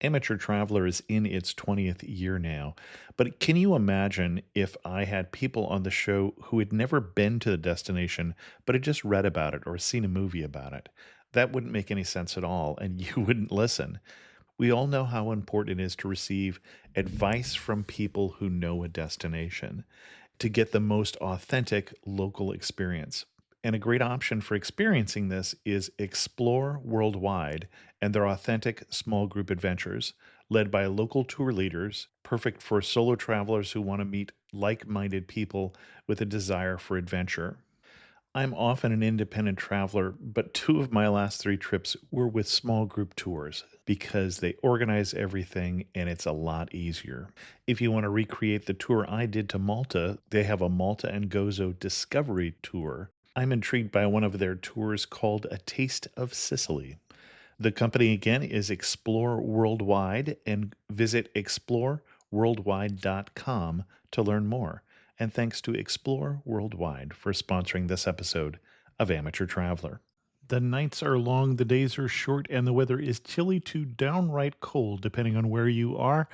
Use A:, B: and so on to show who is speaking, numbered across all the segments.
A: Amateur Traveler is in its 20th year now, but can you imagine if I had people on the show who had never been to the destination, but had just read about it or seen a movie about it? That wouldn't make any sense at all, and you wouldn't listen. We all know how important it is to receive advice from people who know a destination to get the most authentic local experience. And a great option for experiencing this is Explore Worldwide and their authentic small group adventures, led by local tour leaders, perfect for solo travelers who want to meet like minded people with a desire for adventure. I'm often an independent traveler, but two of my last three trips were with small group tours because they organize everything and it's a lot easier. If you want to recreate the tour I did to Malta, they have a Malta and Gozo Discovery Tour. I'm intrigued by one of their tours called A Taste of Sicily. The company again is Explore Worldwide, and visit exploreworldwide.com to learn more. And thanks to Explore Worldwide for sponsoring this episode of Amateur Traveler. The nights are long, the days are short, and the weather is chilly to downright cold, depending on where you are.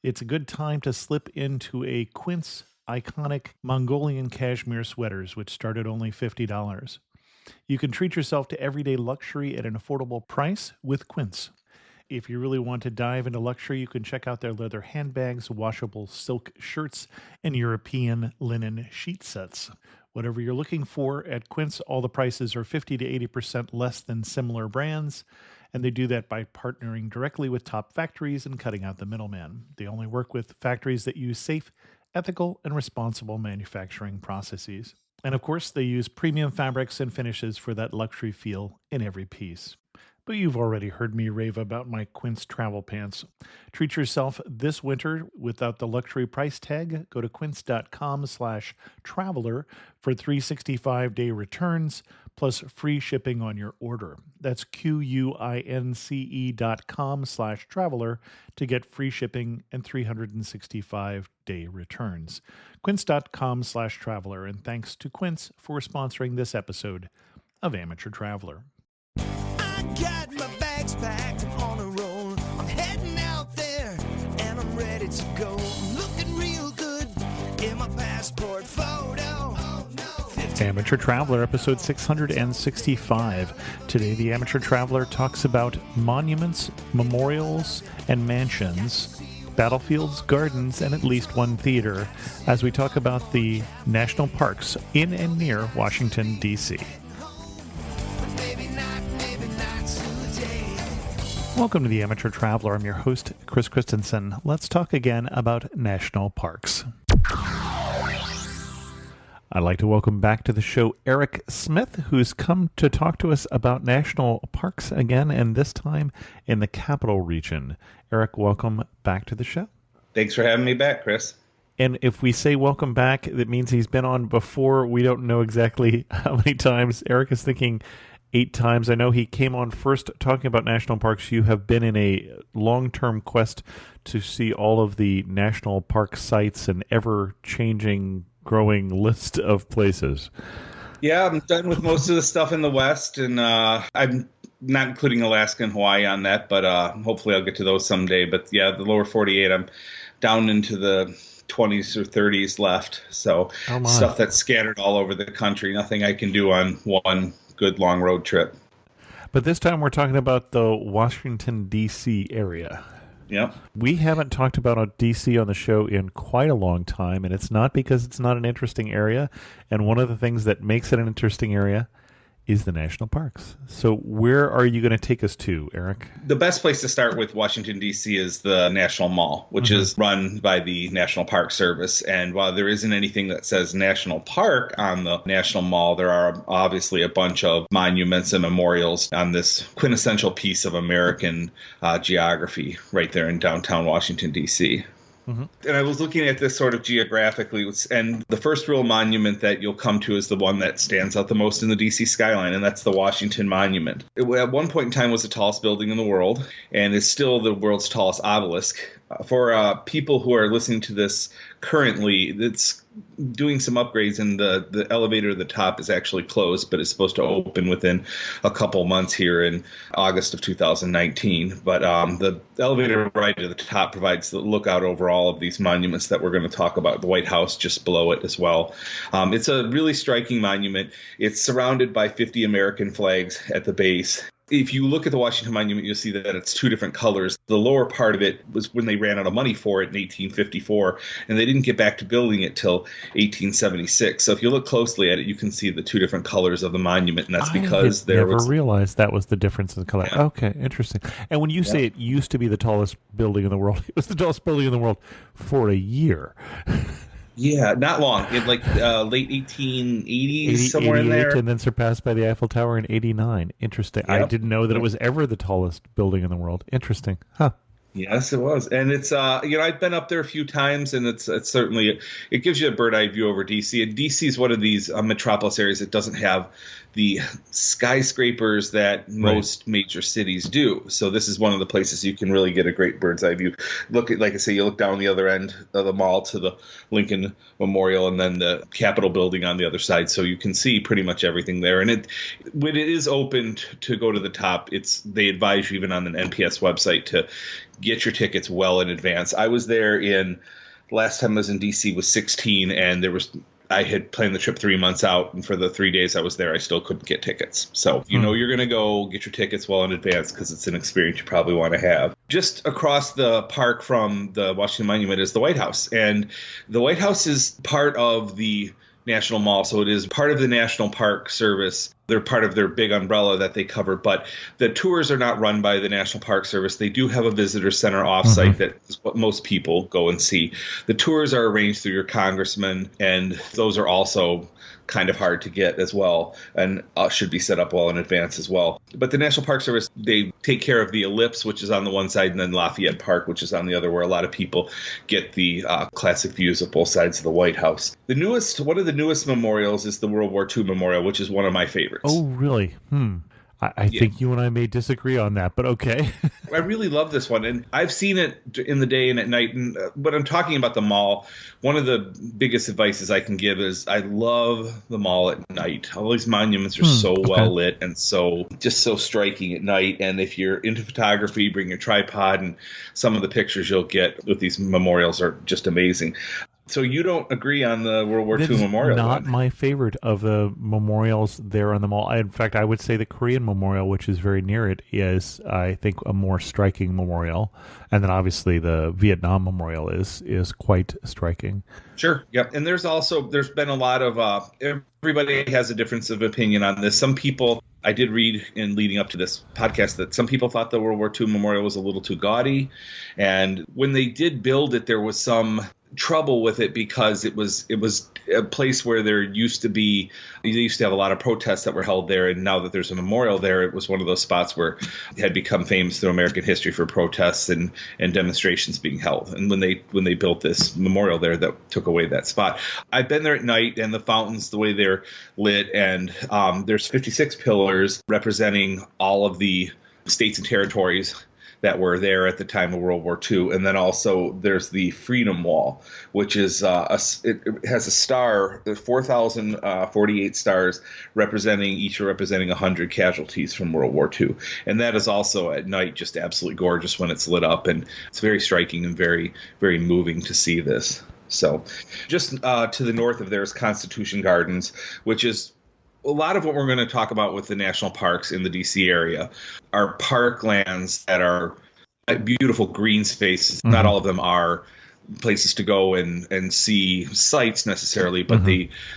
A: It's a good time to slip into a Quince iconic Mongolian cashmere sweaters, which start at only $50. You can treat yourself to everyday luxury at an affordable price with Quince. If you really want to dive into luxury, you can check out their leather handbags, washable silk shirts, and European linen sheet sets. Whatever you're looking for at Quince, all the prices are 50 to 80% less than similar brands, and they do that by partnering directly with top factories and cutting out the middleman. They only work with factories that use safe, ethical, and responsible manufacturing processes. And of course, they use premium fabrics and finishes for that luxury feel in every piece. But you've already heard me rave about my Quince travel pants. Treat yourself this winter without the luxury price tag. Go to quince.com/traveler for 365-day returns plus free shipping on your order. That's QUINCE.com/traveler to get free shipping and 365-day returns. Quince.com/traveler. And thanks to Quince for sponsoring this episode of Amateur Traveler.
B: Got my bags packed, I'm on a roll. I'm heading out there and I'm ready to go. I'm looking real good in my passport photo. Oh, no.
A: Amateur Traveler, episode 665. Today, the Amateur Traveler talks about monuments, memorials, and mansions, battlefields, gardens, and at least one theater, as we talk about the national parks in and near Washington, D.C. Welcome to the Amateur Traveler. I'm your host, Chris Christensen. Let's talk again about national parks. I'd like to welcome back to the show Erik Smith, who's come to talk to us about national parks again, and this time in the Capital Region. Erik, welcome back to the show.
C: Thanks for having me back, Chris.
A: And if we say welcome back, that means he's been on before. We don't know exactly how many times. Erik is thinking 8 times. I know he came on first talking about national parks. You have been in a long-term quest to see all of the national park sites and ever-changing, growing list of places.
C: Yeah, I'm done with most of the stuff in the West, and I'm not including Alaska and Hawaii on that, but hopefully I'll get to those someday. But yeah, the lower 48, I'm down into the 20s or 30s left. So stuff that's scattered all over the country. Nothing I can do on one good long road trip.
A: But this time we're talking about the Washington, D.C. area.
C: Yep.
A: We haven't talked about D.C. on the show in quite a long time, and it's not because it's not an interesting area. And one of the things that makes it an interesting area is the national parks. So where are you going to take us to, Erik?
C: The best place to start with Washington, D.C. is the National Mall, which is run by the National Park Service. And while there isn't anything that says National Park on the National Mall, there are obviously a bunch of monuments and memorials on this quintessential piece of American geography right there in downtown Washington, D.C. Mm-hmm. And I was looking at this sort of geographically, and the first real monument that you'll come to is the one that stands out the most in the D.C. skyline, and that's the Washington Monument. It, at one point in time, was the tallest building in the world, and is still the world's tallest obelisk. For people who are listening to this currently, it's doing some upgrades, and the elevator at the top is actually closed, but it's supposed to open within a couple months here in August of 2019. But the elevator right at the top provides the lookout over all of these monuments that we're going to talk about. The White House just below it as well. It's a really striking monument. It's surrounded by 50 American flags at the base. If you look at the Washington Monument, you'll see that it's two different colors. The lower part of it was when they ran out of money for it in 1854, and they didn't get back to building it till 1876. So if you look closely at it, you can see the two different colors of the monument, and that's because
A: I never realized that was the difference in color. Yeah. Okay, interesting. And when you say it used to be the tallest building in the world, it was the tallest building in the world for a year.
C: Yeah, not long. In late 1880s, somewhere in there.
A: And then surpassed by the Eiffel Tower in 89. Interesting. Yep. I didn't know that it was ever the tallest building in the world. Interesting. Huh.
C: Yes, it was. And it's, I've been up there a few times, and it's certainly, it gives you a bird eye view over DC. And DC is one of these metropolis areas that doesn't have the skyscrapers that most major cities do. So this is one of the places you can really get a great bird's eye view. Look at, like I say, you look down the other end of the mall to the Lincoln Memorial, and then the Capitol building on the other side. So you can see pretty much everything there. And when it is open to go to the top, they advise you even on an NPS website to get your tickets well in advance. I was there last time I was in DC was 16, and I had planned the trip 3 months out, and for the 3 days I was there, I still couldn't get tickets. So you're going to go, get your tickets well in advance, because it's an experience you probably want to have. Just across the park from the Washington Monument is the White House, and the White House is part of the National Mall, so it is part of the National Park Service. They're part of their big umbrella that they cover, but the tours are not run by the National Park Service. They do have a visitor center offsite that is what most people go and see. The tours are arranged through your congressman, and those are also kind of hard to get as well, and should be set up well in advance as well. But the National Park Service, they take care of the Ellipse, which is on the one side, and then Lafayette Park, which is on the other, where a lot of people get the classic views of both sides of the White House. One of the newest memorials is the World War II Memorial, which is one of my favorites.
A: Oh, really? I think you and I may disagree on that, but okay.
C: I really love this one, and I've seen it in the day and at night. And when I'm talking about the mall, one of the biggest advices I can give is I love the mall at night. All these monuments are so well lit and so striking at night. And if you're into photography, bring your tripod, and some of the pictures you'll get with these memorials are just amazing. So you don't agree on the World War II Memorial?
A: Not my favorite of the memorials there on the mall. In fact, I would say the Korean Memorial, which is very near it, is, I think, a more striking memorial. And then obviously the Vietnam Memorial is quite striking.
C: Sure. Yep. And there's been a lot of everybody has a difference of opinion on this. Some people, I did read in leading up to this podcast, that some people thought the World War II Memorial was a little too gaudy. And when they did build it, there was some trouble with it, because it was a place where they used to have a lot of protests that were held there, and now that there's a memorial there, it was one of those spots where it had become famous through American history for protests and demonstrations being held. And when they built this memorial there, that took away that spot. I've been there at night, and the fountains, the way they're lit, and there's 56 pillars representing all of the states and territories that were there at the time of World War II. And then also there's the Freedom Wall, which is it has a star, 4,048 stars representing 100 casualties from World War II. And that is also at night just absolutely gorgeous when it's lit up, and it's very striking and very, very moving to see this. So just to the north of there is Constitution Gardens, which is a lot of what we're going to talk about with the national parks in the D.C. area are parklands that are beautiful green spaces. Not all of them are places to go and see sites necessarily, but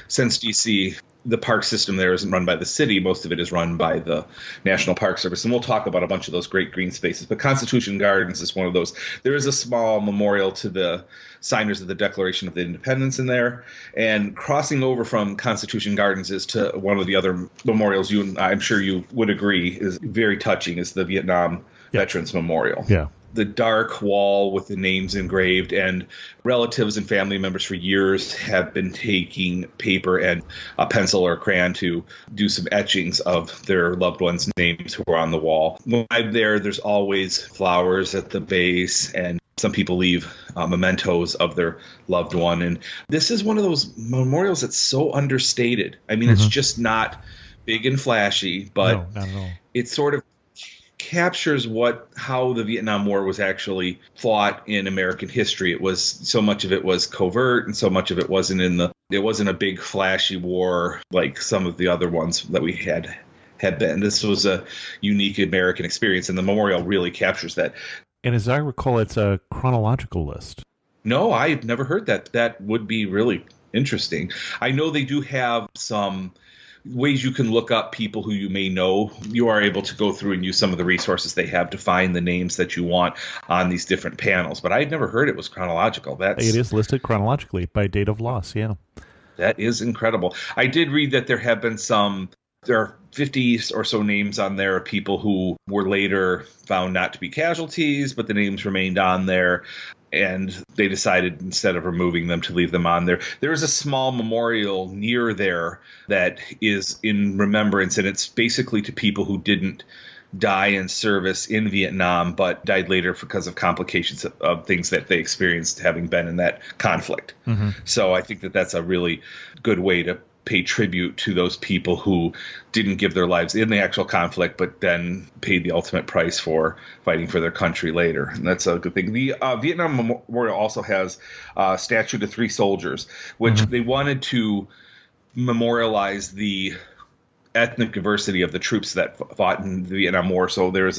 C: since D.C., the park system there isn't run by the city. Most of it is run by the National Park Service. And we'll talk about a bunch of those great green spaces. But Constitution Gardens is one of those. There is a small memorial to the signers of the Declaration of the Independence in there. And crossing over from Constitution Gardens is to one of the other memorials I'm sure you would agree is very touching, is the Vietnam Veterans Memorial. Yeah. The dark wall with the names engraved, and relatives and family members for years have been taking paper and a pencil or a crayon to do some etchings of their loved ones' names who are on the wall. When I'm there, there's always flowers at the base, and some people leave mementos of their loved one. And this is one of those memorials that's so understated. I mean, it's just not big and flashy, but
A: No, not at all.
C: it sort of captures how the Vietnam War was actually fought in American history. It was so much of it was covert, and so much of it wasn't it wasn't a big flashy war like some of the other ones that we had been. This was a unique American experience, and the memorial really captures that.
A: And as I recall, it's a chronological list.
C: No, I've never heard that. That would be really interesting. I know they do have some ways you can look up people who you may know. You are able to go through and use some of the resources they have to find the names that you want on these different panels. But I'd never heard it was chronological.
A: It is listed chronologically by date of loss, yeah.
C: That is incredible. I did read that there are 50 or so names on there of people who were later found not to be casualties, but the names remained on there. And they decided, instead of removing them, to leave them on there. There is a small memorial near there that is in remembrance, and it's basically to people who didn't die in service in Vietnam, but died later because of complications of things that they experienced having been in that conflict. So I think that that's a really good way to pay tribute to those people who didn't give their lives in the actual conflict, but then paid the ultimate price for fighting for their country later. And that's a good thing. The Vietnam Memorial also has a statue to 3 soldiers, which they wanted to memorialize the ethnic diversity of the troops that fought in the Vietnam War. So there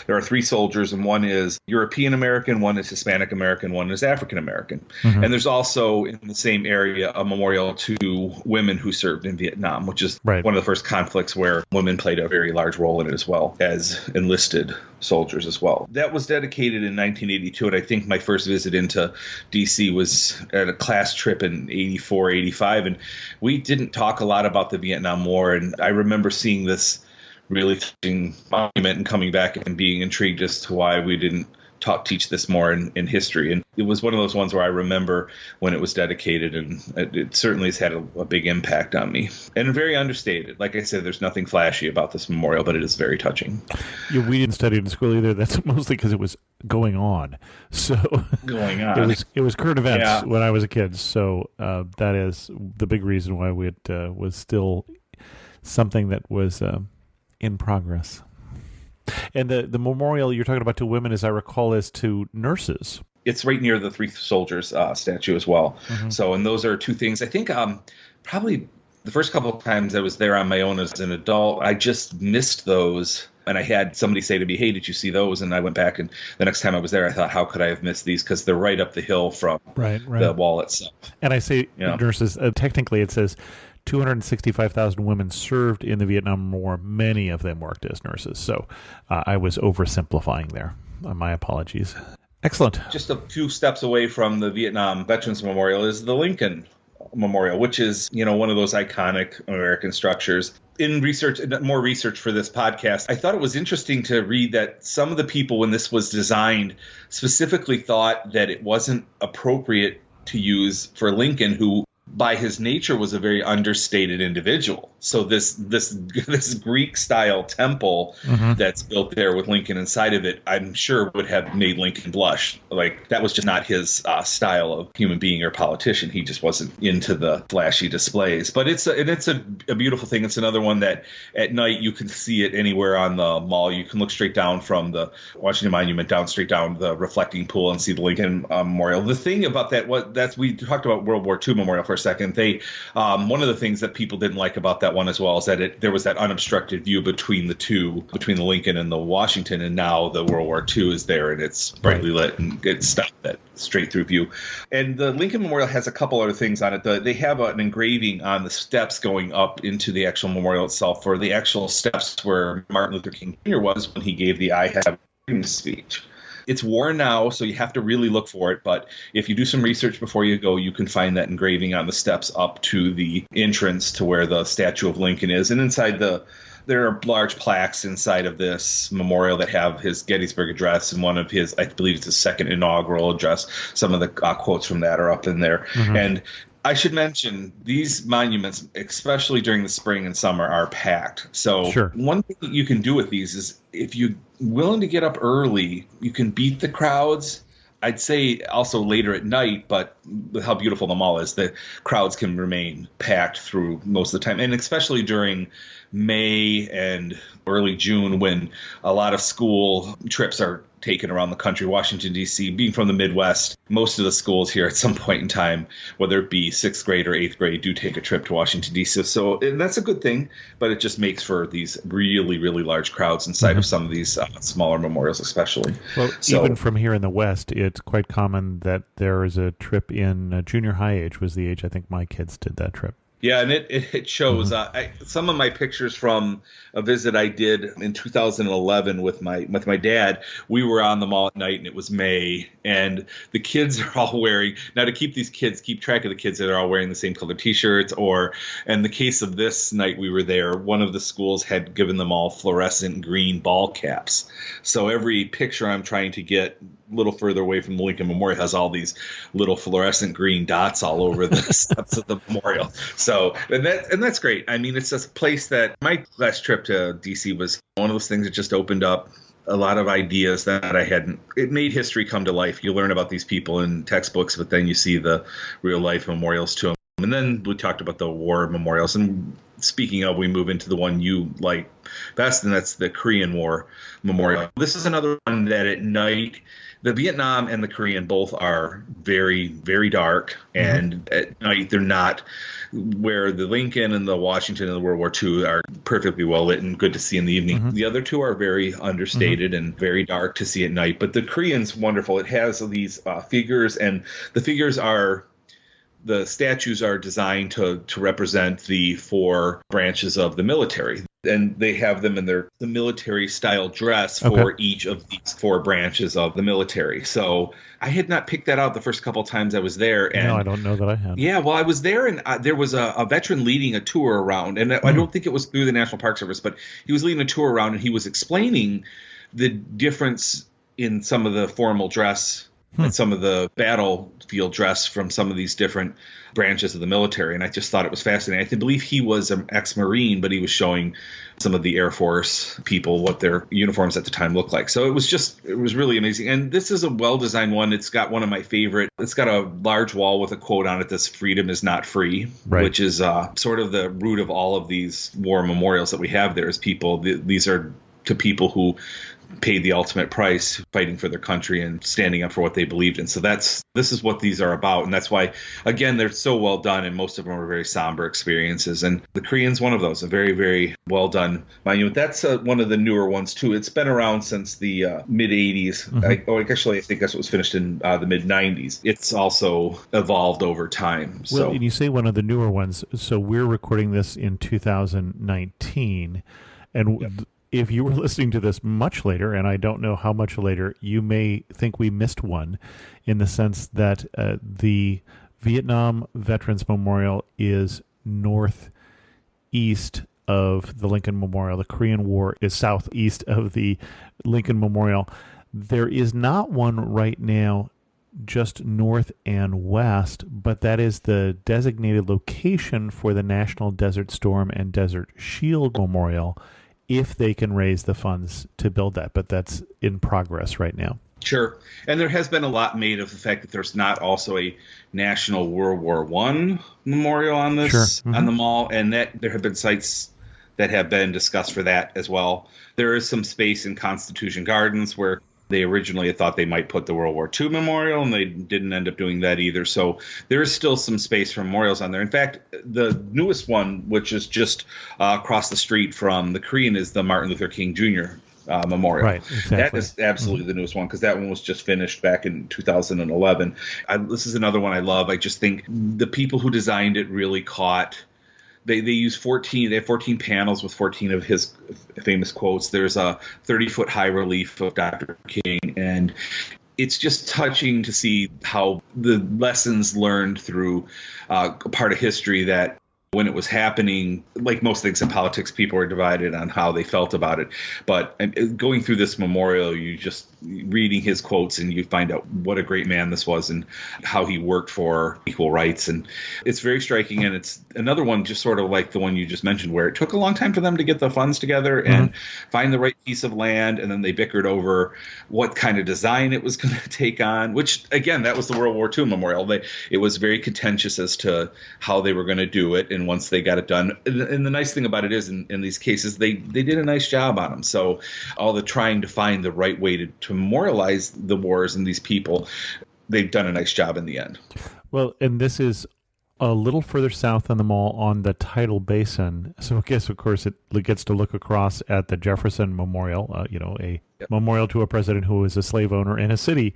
C: are 3 soldiers, and one is European American, one is Hispanic American, one is African American. And there's also in the same area a memorial to women who served in Vietnam, which is one of the first conflicts where women played a very large role in it, as well as enlisted soldiers as well. That was dedicated in 1982, and I think my first visit into D.C. was at a class trip in 84, 85, and we didn't talk a lot about the Vietnam War. And I remember seeing this really touching monument and coming back and being intrigued as to why we didn't teach this more in history. And it was one of those ones where I remember when it was dedicated, and it certainly has had a big impact on me. And very understated. Like I said, there's nothing flashy about this memorial, but it is very touching.
A: Yeah, we didn't study it in school either. That's mostly because it was going on. So
C: going on.
A: It was current events when I was a kid. So that is the big reason why it was still something that was in progress. And the memorial you're talking about to women, as I recall, is to nurses.
C: It's right near the 3 soldiers statue as well. So, and those are 2 things. I think probably the first couple of times I was there on my own as an adult, I just missed those. And I had somebody say to me, "Hey, did you see those?" And I went back, and the next time I was there, I thought, how could I have missed these? Because they're right up the hill from the wall itself.
A: And I say nurses, technically it says 265,000 women served in the Vietnam War. Many of them worked as nurses. So I was oversimplifying there. My apologies. Excellent. Just
C: a few steps away from the Vietnam Veterans Memorial is the Lincoln Memorial, which is, one of those iconic American structures. In more research for this podcast, I thought it was interesting to read that some of the people, when this was designed, specifically thought that it wasn't appropriate to use for Lincoln, who by his nature was a very understated individual. So this Greek style temple that's built there with Lincoln inside of it, I'm sure would have made Lincoln blush. Like, that was just not his style of human being or politician. He just wasn't into the flashy displays. But it's a beautiful thing. It's another one that at night you can see it anywhere on the mall. You can look straight down from the Washington Monument straight down the reflecting pool and see the Lincoln Memorial. The thing about we talked about World War II Memorial for a second. They one of the things that people didn't like about that one as well is that there was that unobstructed view between the Lincoln and the Washington, and now the World War II is there and it's brightly lit and it's stopped that straight through view. And the Lincoln Memorial has a couple other things on it. They have an engraving on the steps going up into the actual memorial itself, for the actual steps where Martin Luther King Jr. was when he gave the "I Have Freedom" speech. It's worn now, so you have to really look for it. But if you do some research before you go, you can find that engraving on the steps up to the entrance to where the statue of Lincoln is. And inside there are large plaques inside of this memorial that have his Gettysburg Address and one of his, I believe it's his second inaugural address. Some of the quotes from that are up in there. And I should mention, these monuments, especially during the spring and summer, are packed. So one thing that you can do with these is, if you're willing to get up early, you can beat the crowds. I'd say also later at night, but with how beautiful the mall is, the crowds can remain packed through most of the time. And especially during May and early June, when a lot of school trips are taken around the country. Washington, D.C., being from the Midwest, most of the schools here at some point in time, whether it be 6th grade or 8th grade, do take a trip to Washington, D.C. So that's a good thing, but it just makes for these really, really large crowds inside of some of these smaller memorials especially.
A: Well, even from here in the West, it's quite common that there is a trip in junior high age was the age I think my kids did that trip.
C: Yeah, and it shows. Some of my pictures from a visit I did in 2011 with my dad. We were on the mall at night, and it was May, and the kids are all wearing. Now, to keep track of the kids, that are all wearing the same color T-shirts. Or, in the case of this night we were there, one of the schools had given them all fluorescent green ball caps. So every picture I'm trying to get a little further away from the Lincoln Memorial has all these little fluorescent green dots all over the steps of the memorial. So, and that's great. I mean, it's just a place that my last trip to D.C. was one of those things that just opened up a lot of ideas that I hadn't. It made history come to life. You learn about these people in textbooks, but then you see the real life memorials to them. And then we talked about the war memorials. And speaking of, we move into the one you like best, and that's the Korean War Memorial. This is another one that at night, the Vietnam and the Korean both are very, very dark. And at night, they're not where the Lincoln and the Washington and the World War II are perfectly well lit and good to see in the evening. The other two are very understated and very dark to see at night. But the Korean's wonderful. It has these figures, and the statues are designed to represent the 4 branches of the military. And they have them in the military style dress for each of these 4 branches of the military. So I had not picked that out the first couple of times I was there. And
A: no, I don't know that I have.
C: Yeah, well, I was there, and there was a veteran leading a tour around. And I don't think it was through the National Park Service, but he was leading a tour around, and he was explaining the difference in some of the formal dress and some of the battlefield dress from some of these different branches of the military. And I just thought it was fascinating. I believe he was an ex-Marine, but he was showing some of the Air Force people what their uniforms at the time looked like. So it was really amazing. And this is a well-designed one. It's got one of my favorite. It's got a large wall with a quote on it that's "Freedom is not free," which is sort of the root of all of these war memorials that we have there. Is people, these are to people who paid the ultimate price fighting for their country and standing up for what they believed in. So this is what these are about. And that's why, again, they're so well done, and most of them are very somber experiences. And the Korean's one of those, a very, very well done monument. That's one of the newer ones, too. It's been around since the mid-'80s. Actually, I think that's what was finished in the mid-'90s. It's also evolved over time.
A: Well, and you say one of the newer ones. So we're recording this in 2019. And if you were listening to this much later, and I don't know how much later, you may think we missed one, in the sense that the Vietnam Veterans Memorial is northeast of the Lincoln Memorial. The Korean War is southeast of the Lincoln Memorial. There is not one right now just north and west, but that is the designated location for the National Desert Storm and Desert Shield Memorial, if they can raise the funds to build that. But that's in progress right now.
C: Sure. And there has been a lot made of the fact that there's not also a National World War I memorial on this, on the mall, and that there have been sites that have been discussed for that as well. There is some space in Constitution Gardens where they originally thought they might put the World War II memorial, and they didn't end up doing that either. So there is still some space for memorials on there. In fact, the newest one, which is just across the street from the Korean, is the Martin Luther King Jr. Memorial. Right, exactly. That is absolutely the newest one, because that one was just finished back in 2011. This is another one I love. I just think the people who designed it really caught. They use 14. They have 14 panels with 14 of his famous quotes. There's a 30-foot high relief of Dr. King, and it's just touching to see how the lessons learned through a part of history that when it was happening, like most things in politics, people are divided on how they felt about it. But going through this memorial, you just reading his quotes, and you find out what a great man this was and how he worked for equal rights. And it's very striking. And it's another one just sort of like the one you just mentioned, where it took a long time for them to get the funds together and find the right piece of land. And then they bickered over what kind of design it was going to take on, which, again, that was the World War II memorial. It was very contentious as to how they were going to do it. And once they got it done, and the nice thing about it is in these cases, they did a nice job on them. So all the trying to find the right way to memorialize the wars and these people, they've done a nice job in the end.
A: Well, and this is a little further south on the mall on the tidal basin. So I guess, of course, it gets to look across at the Jefferson Memorial, a memorial to a president who was a slave owner in a city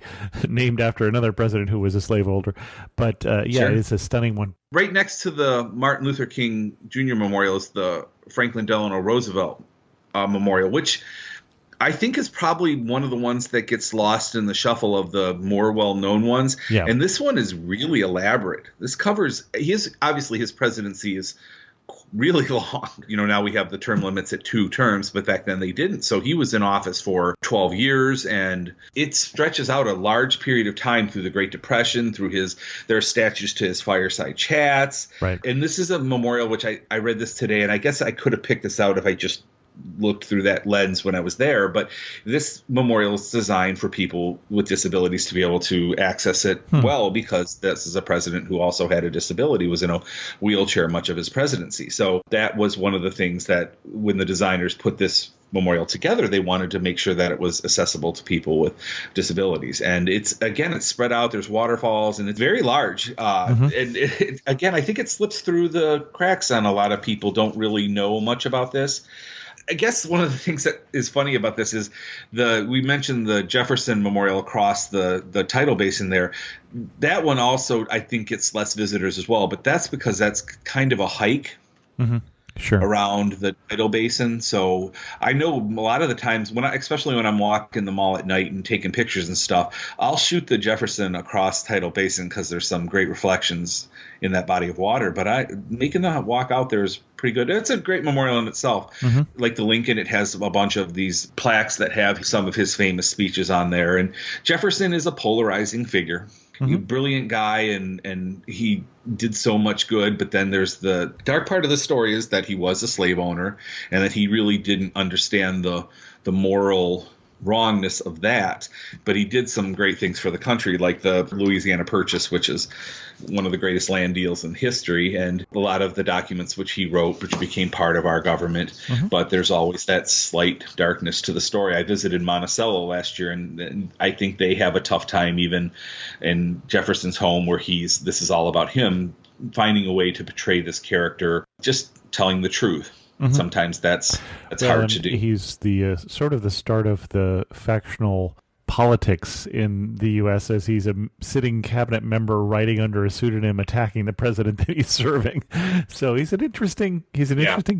A: named after another president who was a slave owner. But sure. It's a stunning one.
C: Right next to the Martin Luther King Jr. Memorial is the Franklin Delano Roosevelt Memorial, which I think is probably one of the ones that gets lost in the shuffle of the more well-known ones. Yeah. And this one is really elaborate. This covers obviously his presidency is really long. Now we have the term limits at 2 terms, but back then they didn't. So he was in office for 12 years, and it stretches out a large period of time through the Great Depression, there are statues to his fireside chats.
A: Right.
C: And this is a memorial, which I read this today, and I guess I could have picked this out if I just looked through that lens when I was there, but this memorial is designed for people with disabilities to be able to access it well, because this is a president who also had a disability, was in a wheelchair much of his presidency. So that was one of the things that when the designers put this memorial together, they wanted to make sure that it was accessible to people with disabilities. And it's spread out. There's waterfalls, and it's very large. And again, I think it slips through the cracks on a lot of people don't really know much about this. I guess one of the things that is funny about this is we mentioned the Jefferson Memorial across the tidal basin there. That one also, I think, gets less visitors as well, but that's because that's kind of a hike. Sure. Around the tidal basin. So I know a lot of the times especially when I'm walking the mall at night and taking pictures and stuff, I'll shoot the Jefferson across tidal basin because there's some great reflections in that body of water. But making the walk out there is pretty good. It's a great memorial in itself. Like the Lincoln, it has a bunch of these plaques that have some of his famous speeches on there. And Jefferson is a polarizing figure. Brilliant guy, and he did so much good, but then there's the dark part of the story is that he was a slave owner and that he really didn't understand the moral wrongness of that, but he did some great things for the country, like the Louisiana Purchase, which is one of the greatest land deals in history, and a lot of the documents which he wrote, which became part of our government. But there's always that slight darkness to the story. I visited Monticello last year, and I think they have a tough time even in Jefferson's home, where this is all about him finding a way to portray this character, just telling the truth. Sometimes that's hard to do.
A: He's the sort of the start of the factional politics in the U.S. as he's a sitting cabinet member writing under a pseudonym attacking the president that he's serving. So he's an interesting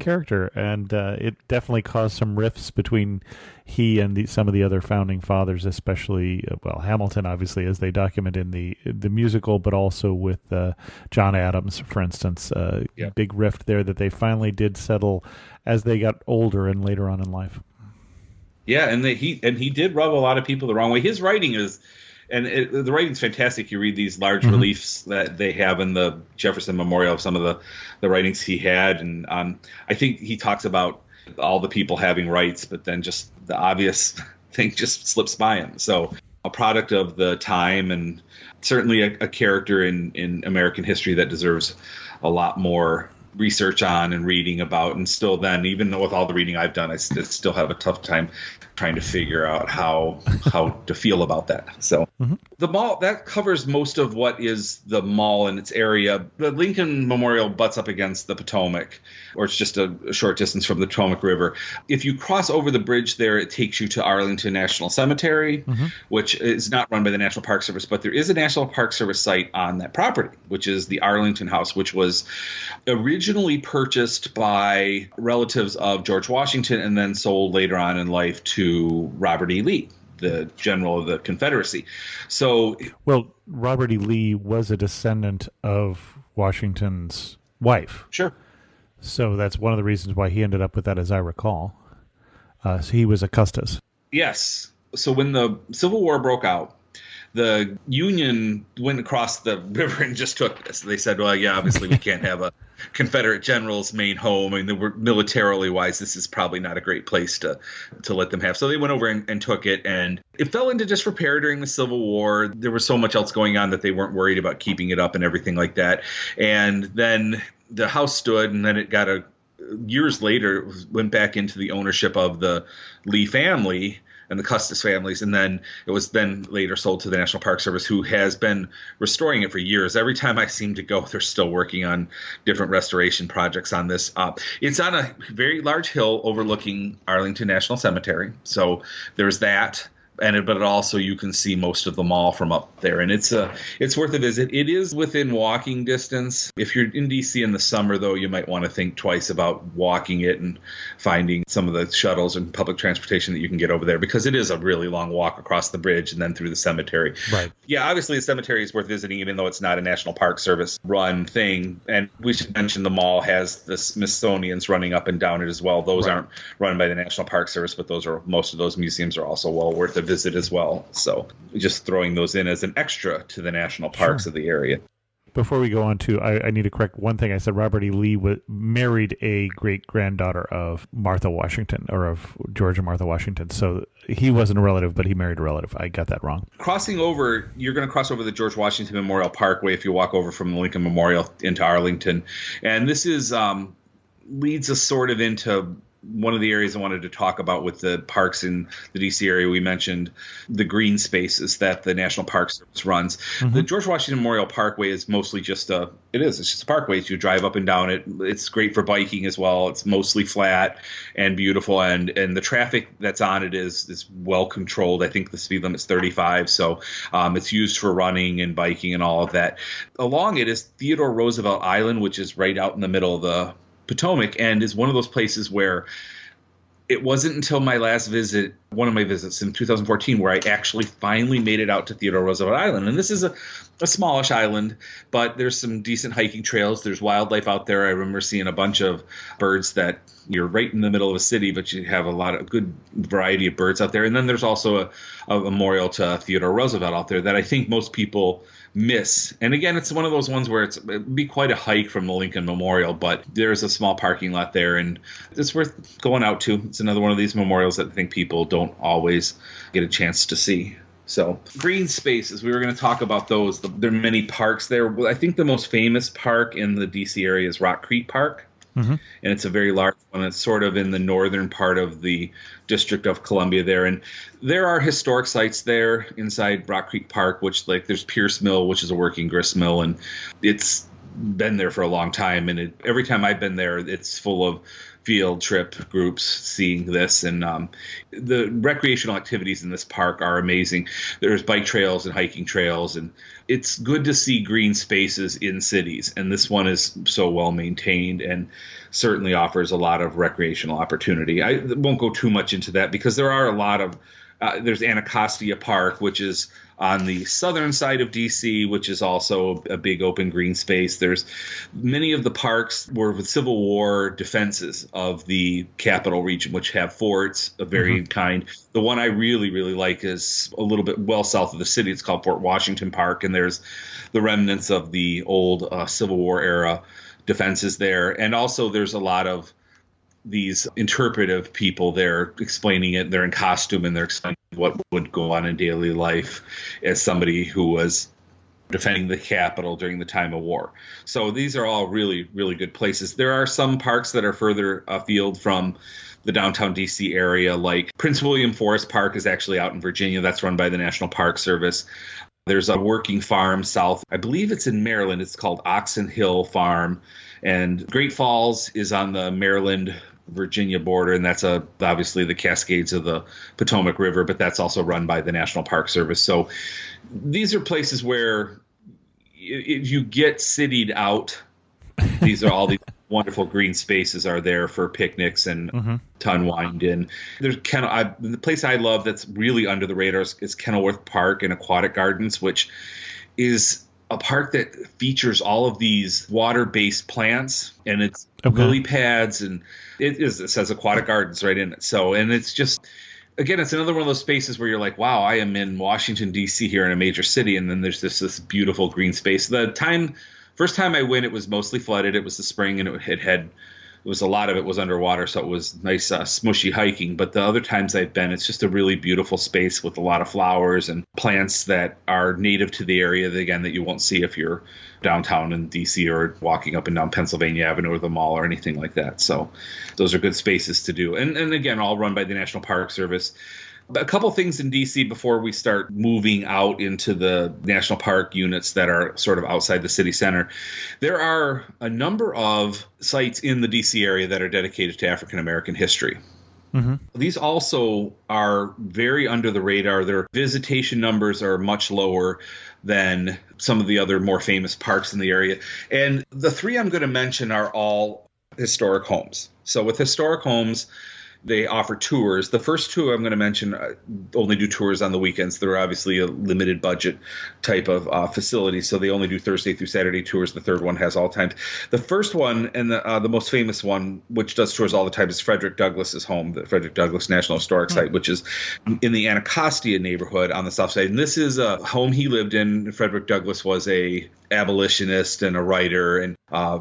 A: character, and it definitely caused some rifts between he and some of the other founding fathers, especially Hamilton, obviously, as they document in the musical, but also with John Adams, for instance. Big rift there that they finally did settle as they got older and later on in life.
C: Yeah, and he did rub a lot of people the wrong way. His writing is, the writing's fantastic. You read these large reliefs that they have in the Jefferson Memorial of some of the writings he had, and I think he talks about all the people having rights, but then just the obvious thing just slips by him. So a product of the time, and certainly a character in American history that deserves a lot more research on and reading about. And still then, even with all the reading I've done, I still have a tough time trying to figure out how to feel about that. So the mall, that covers most of what is the mall and its area. The Lincoln Memorial butts up against the Potomac, or it's just a short distance from the Potomac River. If you cross over the bridge there, it takes you to Arlington National Cemetery, which is not run by the National Park Service, but there is a National Park Service site on that property, which is the Arlington House, which was originally purchased by relatives of George Washington and then sold later on in life to Robert E. Lee, the general of the Confederacy. So,
A: Robert E. Lee was a descendant of Washington's wife.
C: Sure.
A: So that's one of the reasons why he ended up with that, as I recall. So he was a Custis.
C: Yes. So when the Civil War broke out, the Union went across the river and just took this. They said, well, yeah, obviously we can't have a Confederate general's main home. I mean, they were militarily wise, this is probably not a great place to let them have. So they went over and took it, and it fell into disrepair during the Civil War. There was so much else going on that they weren't worried about keeping it up and everything like that. And then the house stood, and then it got years later, it went back into the ownership of the Lee family and the Custis families, and then it was then later sold to the National Park Service, who has been restoring it for years. Every time I seem to go, they're still working on different restoration projects on this. It's on a very large hill overlooking Arlington National Cemetery, so there's that. But also you can see most of the mall from up there, and it's worth a visit. It is within walking distance. If you're in D.C. in the summer, though, you might want to think twice about walking it and finding some of the shuttles and public transportation that you can get over there, because it is a really long walk across the bridge and then through the cemetery.
A: Right.
C: Yeah, obviously the cemetery is worth visiting, even though it's not a National Park Service run thing. And we should mention the mall has the Smithsonian's running up and down it as well. Those aren't run by the National Park Service, but most of those museums are also well worth a visit as well. So just throwing those in as an extra to the national parks of the area.
A: Before we go on to, I need to correct one thing. I said Robert E. Lee married a great-granddaughter of Martha Washington, or of George and Martha Washington. So he wasn't a relative, but he married a relative. I got that wrong.
C: You're going to cross over the George Washington Memorial Parkway if you walk over from the Lincoln Memorial into Arlington. And this is leads us sort of into one of the areas I wanted to talk about with the parks in the D.C. area. We mentioned the green spaces that the National Park Service runs. Mm-hmm. The George Washington Memorial Parkway is mostly it's just a parkway. You drive up and down it. It's great for biking as well. It's mostly flat and beautiful, and the traffic that's on it is well controlled. I think the speed limit's 35, so it's used for running and biking and all of that. Along it is Theodore Roosevelt Island, which is right out in the middle of the Potomac, and is one of those places where it wasn't until one of my visits in 2014, where I actually finally made it out to Theodore Roosevelt Island. And this is a smallish island, but there's some decent hiking trails. There's wildlife out there. I remember seeing a bunch of birds that you're right in the middle of a city, but you have a lot of good variety of birds out there. And then there's also a memorial to Theodore Roosevelt out there that I think most people miss. And again, it's one of those ones where it'd be quite a hike from the Lincoln Memorial, but there's a small parking lot there, and it's worth going out to. It's another one of these memorials that I think people don't always get a chance to see. So green spaces, we were going to talk about those. There are many parks there. I think the most famous park in the D.C. area is Rock Creek Park. Mm-hmm. And it's a very large one. It's sort of in the northern part of the District of Columbia there. And there are historic sites there inside Rock Creek Park, which, like, there's Pierce Mill, which is a working grist mill, and it's been there for a long time. And every time I've been there, it's full of field trip groups seeing this. And the recreational activities in this park are amazing. There's bike trails and hiking trails, and it's good to see green spaces in cities. And this one is so well maintained and certainly offers a lot of recreational opportunity. I won't go too much into that because there are a lot of there's Anacostia Park, which is on the southern side of D.C., which is also a big open green space. There's many of the parks were with Civil War defenses of the capital region, which have forts of varying kind. The one I really, really like is a little bit well south of the city. It's called Fort Washington Park, and there's the remnants of the old Civil War era defenses there. And also there's a lot of these interpretive people there explaining it. They're in costume and they're explaining what would go on in daily life as somebody who was defending the Capitol during the time of war. So these are all really, really good places. There are some parks that are further afield from the downtown D.C. area, like Prince William Forest Park is actually out in Virginia. That's run by the National Park Service. There's a working farm south. I believe it's in Maryland. It's called Oxon Hill Farm. And Great Falls is on the Maryland-Virginia border, and that's obviously the Cascades of the Potomac River, but that's also run by the National Park Service. So these are places where if you get citied out, these are all these wonderful green spaces are there for picnics and to unwind in. There's the place I love that's really under the radar is Kenilworth Park and Aquatic Gardens, which is a park that features all of these water-based plants, and it's lily pads, and it says Aquatic Gardens right in it. So, and it's just again, it's another one of those spaces where you're like, wow, I am in Washington, D.C. here in a major city. And then there's this beautiful green space. First time I went, it was mostly flooded. It was the spring, and it was a lot of it was underwater, so it was nice, smushy hiking. But the other times I've been, it's just a really beautiful space with a lot of flowers and plants that are native to the area, that you won't see if you're downtown in D.C. or walking up and down Pennsylvania Avenue or the mall or anything like that. So those are good spaces to do. And again, all run by the National Park Service. A couple things in D.C. before we start moving out into the national park units that are sort of outside the city center. There are a number of sites in the D.C. area that are dedicated to African American history. Mm-hmm. These also are very under the radar. Their visitation numbers are much lower than some of the other more famous parks in the area. And the three I'm going to mention are all historic homes. So with historic homes, they offer tours. The first two I'm going to mention only do tours on the weekends. They're obviously a limited budget type of facility, so they only do Thursday through Saturday tours. The third one has all times. The first one and the most famous one, which does tours all the time, is Frederick Douglass's home, the Frederick Douglass National Historic Site, which is in the Anacostia neighborhood on the south side. And this is a home he lived in. Frederick Douglass was a abolitionist and a writer and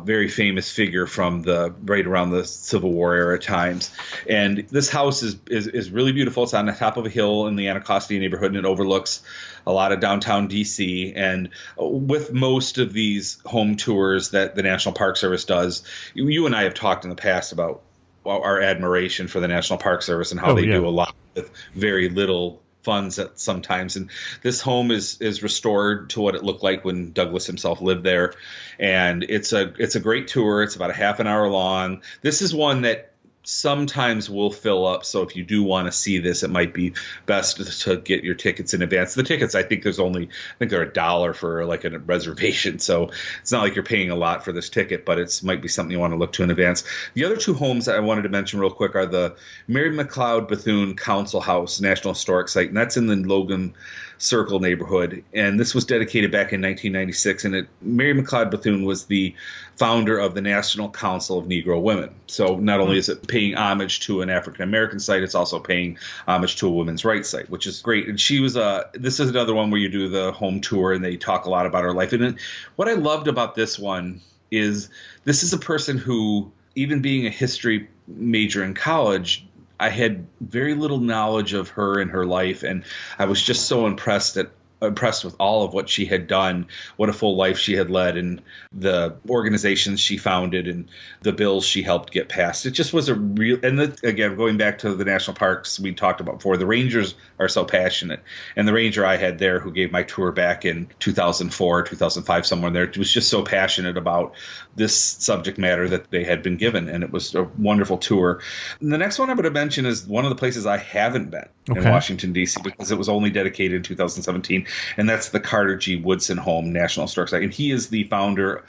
C: very famous figure from right around the Civil War era times. And this house is really beautiful. It's on the top of a hill in the Anacostia neighborhood, and it overlooks a lot of downtown D.C. And with most of these home tours that the National Park Service does, you and I have talked in the past about our admiration for the National Park Service and how they do a lot with very little funds at sometimes. And this home is restored to what it looked like when Douglass himself lived there. And it's a great tour. It's about a half an hour long. This is one that sometimes will fill up. So if you do want to see this, it might be best to get your tickets in advance. The tickets, I think they're $1 for like a reservation. So it's not like you're paying a lot for this ticket, but it might be something you want to look to in advance. The other two homes that I wanted to mention real quick are the Mary McLeod Bethune Council House National Historic Site, and that's in the Logan Circle neighborhood. And this was dedicated back in 1996. And Mary McLeod Bethune was the founder of the National Council of Negro Women. So not only is it paying homage to an African American site, it's also paying homage to a women's rights site, which is great. And she was this is another one where you do the home tour and they talk a lot about her life. And what I loved about this one is this is a person who, even being a history major in college, I had very little knowledge of her and her life, and I was just so impressed with all of what she had done, what a full life she had led, and the organizations she founded and the bills she helped get passed. It just was a real, and again, going back to the national parks we talked about before, the rangers are so passionate. And the ranger I had there who gave my tour back in 2004, 2005, somewhere there, was just so passionate about this subject matter that they had been given. And it was a wonderful tour. And the next one I'm going to mention is one of the places I haven't been in Washington, D.C., because it was only dedicated in 2017. And that's the Carter G. Woodson Home National Historic Site. And he is the founder.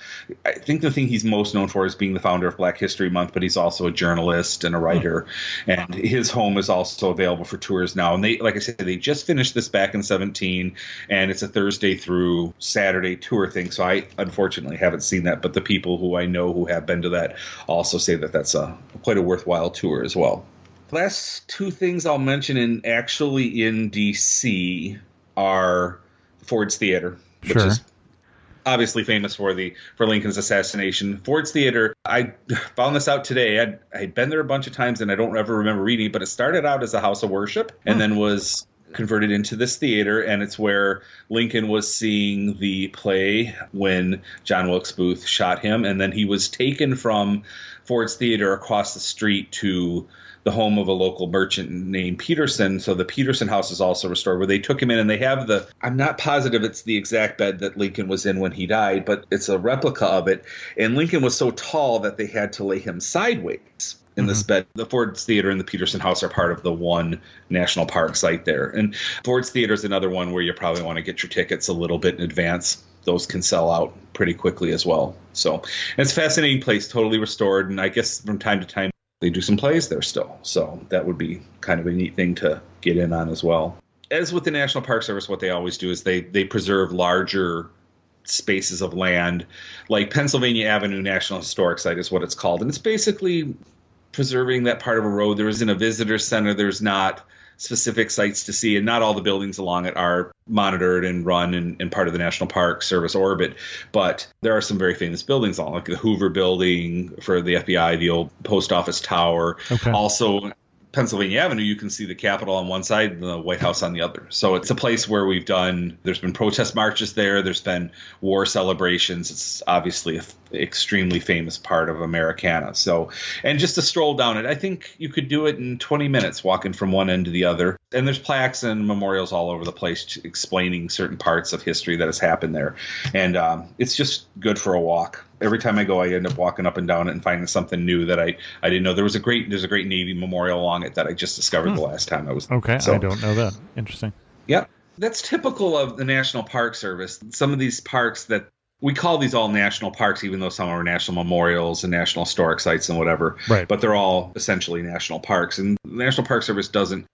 C: I think the thing he's most known for is being the founder of Black History Month, but he's also a journalist and a writer. And his home is also available for tours now. And they, like I said, they just finished this back in 17, and it's a Thursday through Saturday tour thing. So I unfortunately haven't seen that, but the people who I know who have been to that also say that that's quite a worthwhile tour as well. Last two things I'll mention actually in DC are Ford's Theater, which is obviously famous for Lincoln's assassination. Ford's Theater, I found this out today. I'd been there a bunch of times and I don't ever remember reading it, but it started out as a house of worship and then was converted into this theater, and it's where Lincoln was seeing the play when John Wilkes Booth shot him, and then he was taken from Ford's Theater across the street to the home of a local merchant named Peterson. So the Peterson house is also restored, where they took him in, and they have I'm not positive it's the exact bed that Lincoln was in when he died, but it's a replica of it. And Lincoln was so tall that they had to lay him sideways in this bed. The Ford's Theater and the Peterson House are part of the one national park site there. And Ford's Theater is another one where you probably want to get your tickets a little bit in advance. Those can sell out pretty quickly as well. So it's a fascinating place, totally restored. And I guess from time to time, they do some plays there still. So that would be kind of a neat thing to get in on as well. As with the National Park Service, what they always do is they preserve larger spaces of land, like Pennsylvania Avenue National Historic Site is what it's called. And it's basically preserving that part of a road. There isn't a visitor center. There's not specific sites to see, and not all the buildings along it are monitored and run and part of the National Park Service orbit, but there are some very famous buildings along, like the Hoover Building for the FBI, the old post office tower.
A: Okay.
C: Also, Pennsylvania Avenue, you can see the Capitol on one side and the White House on the other. So it's a place where there's been protest marches there. There's been war celebrations. It's obviously an extremely famous part of Americana. So, and just to stroll down it, I think you could do it in 20 minutes walking from one end to the other. And there's plaques and memorials all over the place explaining certain parts of history that has happened there. And it's just good for a walk. Every time I go, I end up walking up and down it and finding something new that I didn't know. There's a great Navy memorial along it that I just discovered the last time I was.
A: Okay,
C: so,
A: I don't know that. Interesting.
C: Yeah, that's typical of the National Park Service. Some of these parks that we call these all national parks, even though some are national memorials and national historic sites and whatever.
A: Right.
C: But they're all essentially national parks. And the National Park Service doesn't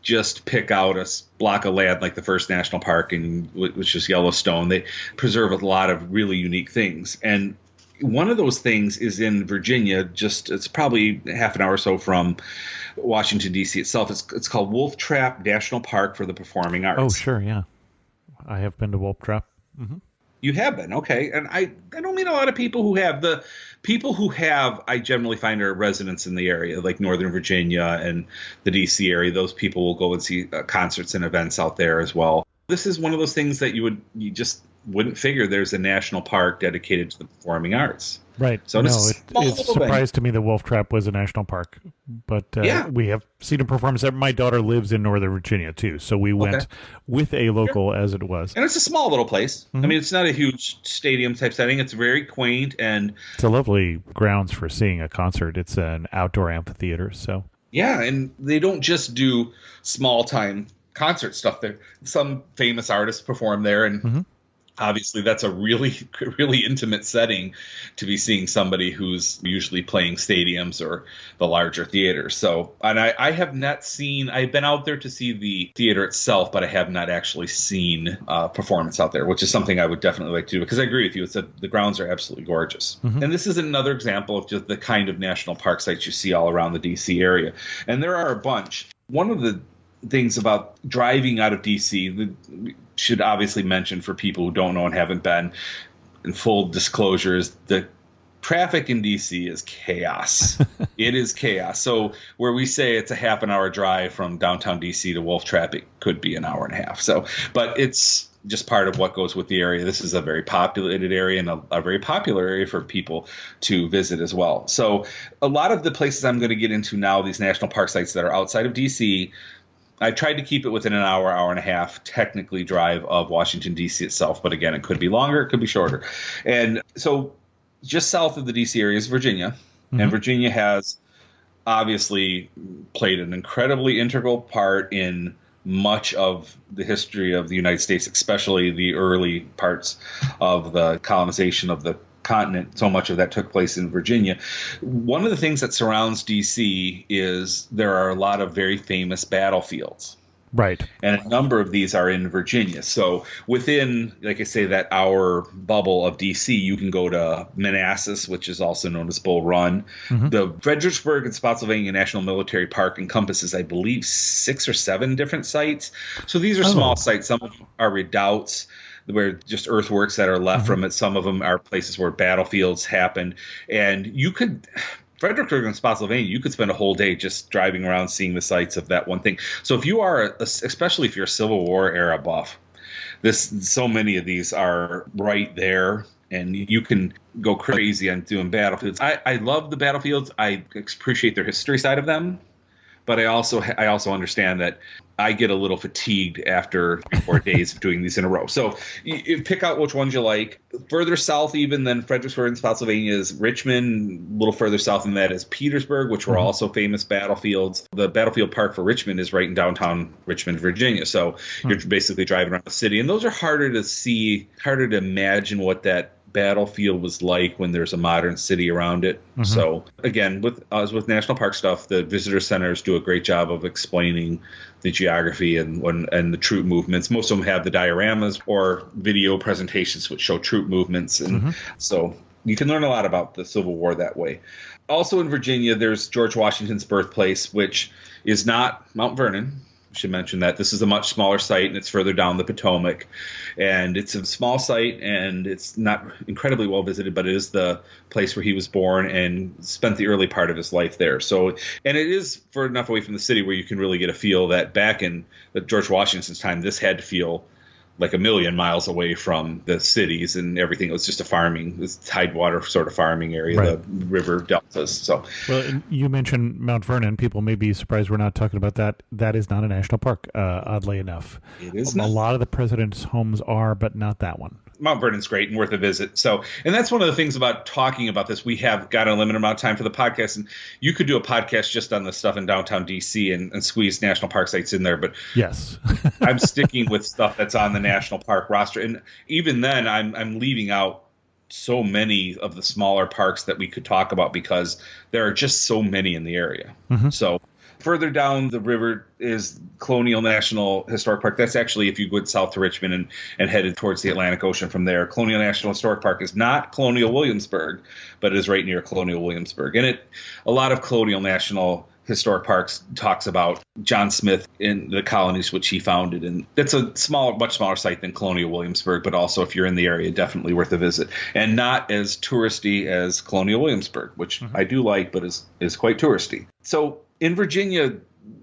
C: just pick out a block of land like the first national park, which is Yellowstone. They preserve a lot of really unique things. And one of those things is in Virginia. It's probably half an hour or so from Washington, D.C. itself. It's called Wolf Trap National Park for the Performing Arts.
A: Oh, sure, yeah. I have been to Wolf Trap. Mm-hmm.
C: You have been, okay. And I don't meet a lot of people who have. The people who have, I generally find, are residents in the area, like Northern Virginia and the D.C. area. Those people will go and see concerts and events out there as well. This is one of those things that you just wouldn't figure there's a national park dedicated to the performing arts.
A: Right.
C: So
A: it's a surprise to me that Wolf Trap was a national park. But we have seen a performance. My daughter lives in Northern Virginia, too. So we went with a local as it was.
C: And it's a small little place. Mm-hmm. I mean, it's not a huge stadium type setting. It's very quaint. And
A: it's a lovely grounds for seeing a concert. It's an outdoor amphitheater. So
C: yeah, and they don't just do small time concert stuff there. Some famous artists perform there, and obviously that's a really, really intimate setting to be seeing somebody who's usually playing stadiums or the larger theaters. So, and I have not seen, I've been out there to see the theater itself, but I have not actually seen performance out there, which is something I would definitely like to do, because I agree with you. The grounds are absolutely gorgeous. Mm-hmm. And this is another example of just the kind of national park sites you see all around the DC area. And there are a bunch. One of the things about driving out of DC, we should obviously mention for people who don't know and haven't been, in full disclosure, is the traffic in DC is chaos. It is chaos. So where we say it's a half an hour drive from downtown DC to Wolf Trap, it could be an hour and a half. So, but it's just part of what goes with the area. This is a very populated area and a very popular area for people to visit as well. So a lot of the places I'm going to get into now, these national park sites that are outside of DC, I tried to keep it within an hour, hour and a half, technically drive of Washington, D.C. itself. But again, it could be longer, it could be shorter. And so just south of the D.C. area is Virginia. Mm-hmm. And Virginia has obviously played an incredibly integral part in much of the history of the United States, especially the early parts of the colonization of the continent. So much of that took place in Virginia. One of the things that surrounds DC is there are a lot of very famous battlefields.
A: Right.
C: And a number of these are in Virginia. So within, like I say, that hour bubble of DC, you can go to Manassas, which is also known as Bull Run. Mm-hmm. The Fredericksburg and Spotsylvania National Military Park encompasses, I believe, 6 or 7 different sites. So these are small sites. Some of them are redoubts, where just earthworks that are left from it. Some of them are places where battlefields happened. And you could, Fredericksburg and Spotsylvania, you could spend a whole day just driving around seeing the sites of that one thing. So if you are, especially if you're a Civil War era buff, so many of these are right there. And you can go crazy on doing battlefields. I love the battlefields. I appreciate their history side of them. But I also understand that I get a little fatigued after 4 days of doing these in a row. So you pick out which ones you like. Further south even than Fredericksburg and Spotsylvania is Richmond. A little further south than that is Petersburg, which were also famous battlefields. The battlefield park for Richmond is right in downtown Richmond, Virginia. So you're basically driving around the city. And those are harder to see, harder to imagine what that battlefield was like when there's a modern city around it. Mm-hmm. So again, with national park stuff, the visitor centers do a great job of explaining the geography and the troop movements. Most of them have the dioramas or video presentations which show troop movements, and so you can learn a lot about the Civil War that way. Also in Virginia, there's George Washington's birthplace, which is not Mount Vernon. should mention that this is a much smaller site, and it's further down the Potomac. And it's a small site, and it's not incredibly well visited, but it is the place where he was born and spent the early part of his life there. So, and it is far enough away from the city where you can really get a feel that back in George Washington's time, this had to feel like a million miles away from the cities and everything. It was just this tidewater sort of farming area,
A: right.
C: The river deltas. So,
A: well, you mentioned Mount Vernon. People may be surprised we're not talking about that. That is not a national park, oddly enough.
C: It is
A: a
C: not.
A: lot of the president's homes are, but not that one.
C: Mount Vernon's great and worth a visit. So, and that's one of the things about talking about this. We have got a limited amount of time for the podcast, and you could do a podcast just on the stuff in downtown DC and squeeze national park sites in there. But
A: yes,
C: I'm sticking with stuff that's on the national park roster, and even then, I'm leaving out so many of the smaller parks that we could talk about because there are just so many in the area.
A: Mm-hmm.
C: So. Further down the river is Colonial National Historic Park. That's actually if you go south to Richmond and headed towards the Atlantic Ocean from there. Colonial National Historic Park is not Colonial Williamsburg, but it is right near Colonial Williamsburg. And a lot of Colonial National Historic Parks talks about John Smith in the colonies which he founded. And that's a much smaller site than Colonial Williamsburg, but also if you're in the area, definitely worth a visit. And not as touristy as Colonial Williamsburg, which I do like, but is quite touristy. So in Virginia,